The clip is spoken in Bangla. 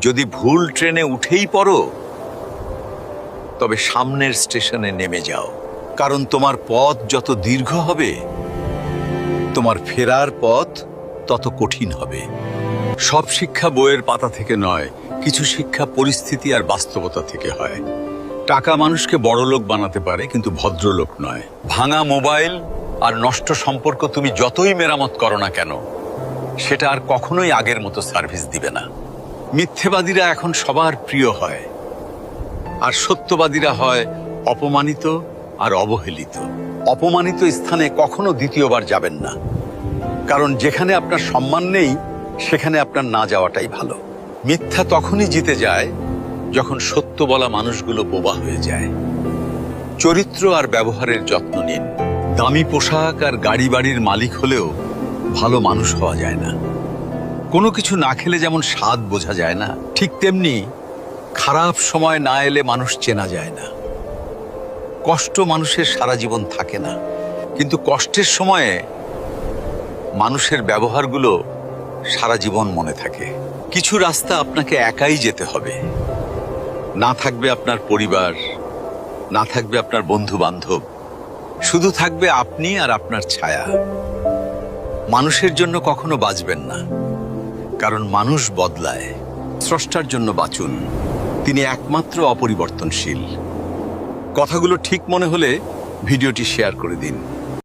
যদি ভুল ট্রেনে উঠেই পড়ো, তবে সামনের স্টেশনে নেমে যাও, কারণ তোমার পথ যত দীর্ঘ হবে, তোমার ফেরার পথ তত কঠিন হবে। সব শিক্ষা বইয়ের পাতা থেকে নয়, কিছু শিক্ষা পরিস্থিতি আর বাস্তবতা থেকে হয়। টাকা মানুষকে বড়লোক বানাতে পারে, কিন্তু ভদ্রলোক নয়। ভাঙা মোবাইল আর নষ্ট সম্পর্ক তুমি যতই মেরামত করো না কেন, সেটা আর কখনোই আগের মতো সার্ভিস দিবে না। মিথ্যেবাদীরা এখন সবার প্রিয় হয়, আর সত্যবাদীরা হয় অপমানিত আর অবহেলিত। অপমানিত স্থানে কখনো দ্বিতীয়বার যাবেন না, কারণ যেখানে আপনার সম্মান নেই, সেখানে আপনার না যাওয়াটাই ভালো। মিথ্যা তখনই জিতে যায় যখন সত্য বলা মানুষগুলো বোবা হয়ে যায়। চরিত্র আর ব্যবহারের যত্ন নিন। দামি পোশাক আর গাড়ি বাড়ির মালিক হলেও ভালো মানুষ হওয়া যায় না। কোনো কিছু না খেলে যেমন স্বাদ বোঝা যায় না, ঠিক তেমনি খারাপ সময় না এলে মানুষ চেনা যায় না। কষ্ট মানুষের সারা জীবন থাকে না, কিন্তু কষ্টের সময়ে মানুষের ব্যবহারগুলো সারা জীবন মনে থাকে। কিছু রাস্তা আপনাকে একাই যেতে হবে। না থাকবে আপনার পরিবার, না থাকবে আপনার বন্ধু বান্ধব, শুধু থাকবে আপনি আর আপনার ছায়া। মানুষের জন্য কখনো বাঁচবেন না, কারণ মানুষ বদলায়। স্রষ্টার জন্য বাঁচুন, তিনি একমাত্র অপরিবর্তনশীল। কথাগুলো ঠিক মনে হলে ভিডিওটি শেয়ার করে দিন।